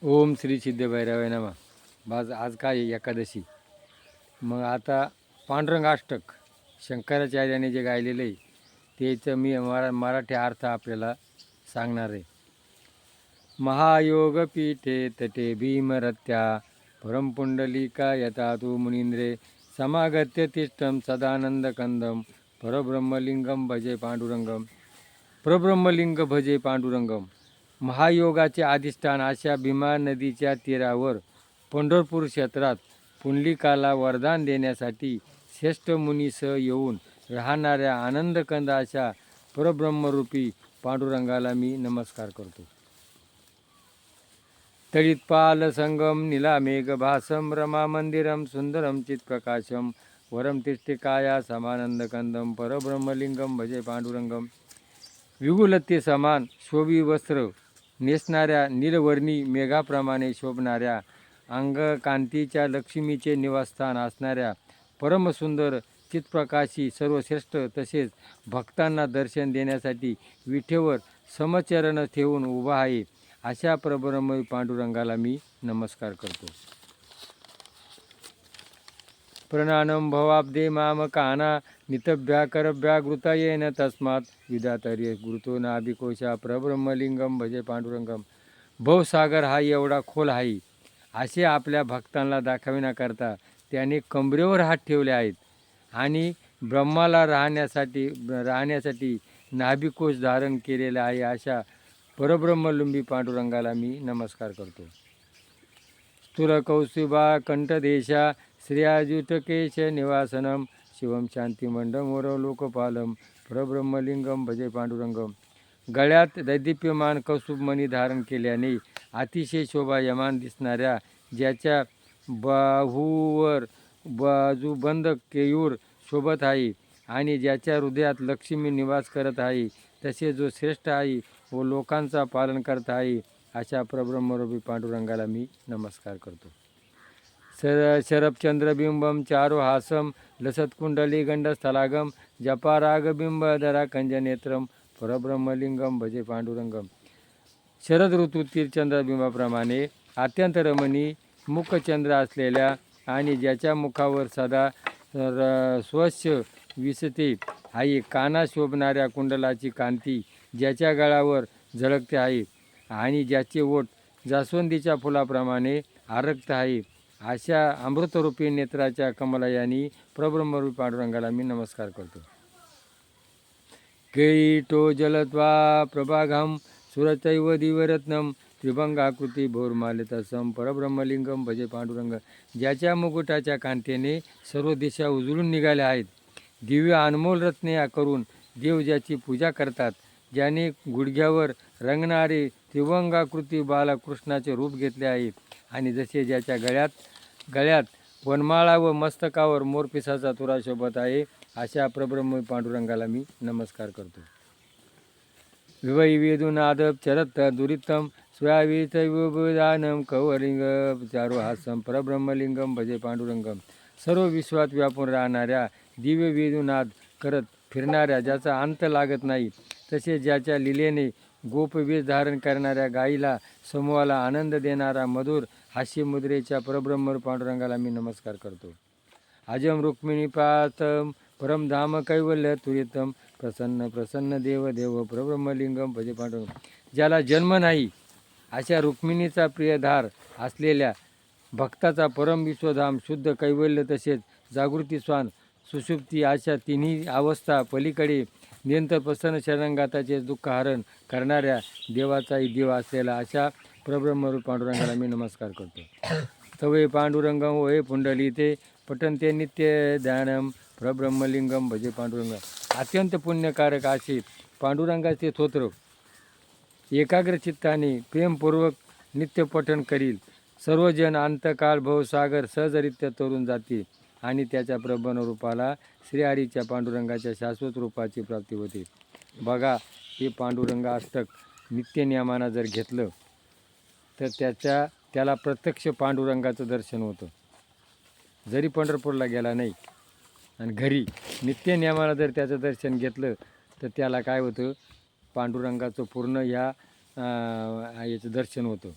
ओम श्री सिद्धभैरवाय नमः. आज काय एकादशी. मग आता पांडुरंग अष्टक शंकराचार्याने जे गायलेलं आहे त्याचं मी मराठी अर्थ आपल्याला सांगणार आहे. महायोग पीठे तटे भीमरत्या परमपुंडलिका यथा तू मुनींद्रे समागत्य तिष्ठम सदानंदकंदम परब्रह्मलिंगम भजे पांडुरंगम. परब्रह्मलिंग भजे पांडुरंगम. महायोगाचे अधिष्ठान अशा भीमा नदीच्या तीरावर पंढरपूर क्षेत्रात पुंडलिकाला वरदान देण्यासाठी श्रेष्ठ मुनीसह येऊन राहणाऱ्या आनंदकंद अशा परब्रह्मरूपी पांडुरंगाला मी नमस्कार करतो. तळीत पाल संगम नीला मेघभासम रमा मंदिरम सुंदरम चित्प्रकाशम वरम तिष्ठिकाया समानंदकंदम परब्रह्मलिंगम भजे पांडुरंगम. विगुलते समान शोभी वस्त्र नेसणाऱ्या नीलवर्णी मेघाप्रमाणे शोभणाऱ्या अंगकांतीच्या लक्ष्मीचे निवासस्थान असणाऱ्या परमसुंदर चित्प्रकाशी सर्वश्रेष्ठ तसेच भक्तांना दर्शन देण्यासाठी विठेवर समचरण ठेवून उभा आहे अशा परब्रह्म पांडुरंगाला मी नमस्कार करतो. प्रणानम भवाब्दे माम काना नितभ्या करभ्या घृता येन तस्मात् विधातर्य गुरुतो नाभिकोशा परब्रह्मलिंगम भजे पांडुरंगम. भवसागर हा एवढा खोल आहे असे आपल्या भक्तांना दाखविण्याकरता त्याने कमरेवर हात ठेवले आहेत आणि ब्रह्माला राहण्यासाठी नाभिकोश धारण केलेला आहे अशा परब्रह्मलुंबी पांडुरंगाला मी नमस्कार करतो. स्थूल कौस्तुभा कंठदेशा श्रियाजुटकेश निवासनम शिवम शांतिमंडमोर लोकपालम परब्रह्मलिंगम भजे पांडुरंगम. गळ्यात दैदिप्यमान कौस्तुभमणी धारण केल्याने अतिशय शोभायमान दिसणाऱ्या ज्याच्या बाहूवर बाजूबंद केयूर शोभत आहे आणि ज्याच्या हृदयात लक्ष्मी निवास करत आहे तसे जो श्रेष्ठ आहे व लोकांचा पालन करत आहे अशा परब्रह्मरूपी पांडुरंगाला मी नमस्कार करतो. शरपचंद्रबिंबम चारो हासम लसत्कुंडली गंडस्थलागम जपारागबिंबधरा कंजनेत्रम परब्रह्मलिंगम भजे पांडुरंगम. शरद ऋतूतील चंद्रबिंबाप्रमाणे अत्यंत रमणी मुखचंद्र असलेल्या आणि ज्याच्या मुखावर सदा स्वच्छ विसते आहे काना शोभणाऱ्या कुंडलाची कांती ज्याच्या गळावर झळकते आहे आणि ज्याचे ओठ जास्वंदीच्या फुलाप्रमाणे आरक्त आहे अशा अमृतरूपी नेत्राच्या कमलयानी परब्रह्मरूपी पांडुरंगाला मी नमस्कार करतो. केळीटो जलत्वा प्रभाघम सुरचैव दिवरत्नम त्रिभंगाकृती भोरमालितसम परब्रह्मलिंगम भजे पांडुरंग. ज्याच्या मुकुटाच्या कांतेने सर्व दिशा उजळून निघाल्या आहेत. दिव्य अनमोल रत्ने करून देव ज्याची पूजा करतात. ज्याने गुडघ्यावर रंगणारे त्रिभंगाकृती बालकृष्णाचे रूप घेतले आहे आणि जसे ज्याच्या गळ्यात वनमाळा व मस्तकावर मोरपिसाचा तुरा शोभत आहे अशा परब्रह्म पांडुरंगाला मी नमस्कार करतो. विवै वेदुनादप चरत दुरितम स्वयावितविदानम कवलिंग चारुहासम परब्रह्मलिंगम भजे पांडुरंगम. सर्व विश्वात व्यापून राहणाऱ्या दिव्य वेदुनाद करत फिरणाऱ्या ज्याचा अंत लागत नाही तसे ज्याच्या लीलेने गोपवेश धारण करणाऱ्या गाईला समूहाला आनंद देणारा मधुर हास्यमुद्रेच्या परब्रह्म पांडुरंगाला मी नमस्कार करतो. अजम रुक्मिणीपातम परमधाम कैवल्य तुरितम प्रसन्न प्रसन्न देव देव परब्रह्मलिंगम भजे पांडुरंग. ज्याला जन्म नाही अशा रुक्मिणीचा प्रियधार असलेल्या भक्ताचा परम विश्वधाम शुद्ध कैवल्य तसेच जागृती स्वान सुषुप्ती अशा तिन्ही अवस्था पलीकडे निरंतर प्रसन्न शरणंगाताचे दुःखहरण करणाऱ्या देवाचाही देव असलेला अशा परब्रह्मरूप पांडुरंगाला मी नमस्कार करतो. तवे पांडुरंगम वये पुंडलिते पठंते नित्य ध्यानम परब्रह्मलिंगम भजे पांडुरंग. अत्यंत पुण्यकारक असे पांडुरंगाचे स्तोत्र एकाग्र चित्ताने प्रेमपूर्वक नित्य पठण करील सर्वजण अंतकाळ भवसागर सहजरित्या तरून जातील आणि त्याच्या प्रबन रूपाला श्रीहरीच्या पांडुरंगाच्या शाश्वत रूपाची प्राप्ती होते. बघा, हे पांडुरंग अष्टक नित्य नियमानं जर घेतलं तर त्याला प्रत्यक्ष पांडुरंगाचं दर्शन होतं. जरी पंढरपूरला गेला नाही आणि घरी नित्य नियमानं जर त्याचं दर्शन घेतलं तर त्याला काय होतं, पांडुरंगाचं पूर्ण याचं दर्शन होतं.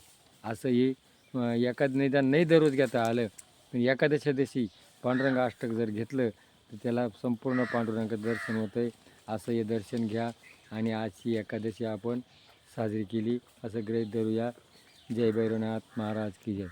असंही निदान नाही दररोज घेता आलं, पण एकादशा दिवशी पांडुरंग अष्टक जर घेतलं तर त्याला संपूर्ण पांडुरंगाचं दर्शन होतं आहे. असं हे दर्शन घ्या आणि आजची एकादशी आपण साजरी केली असं गृहीत धरूया. जय भैरवनाथ महाराज की जय.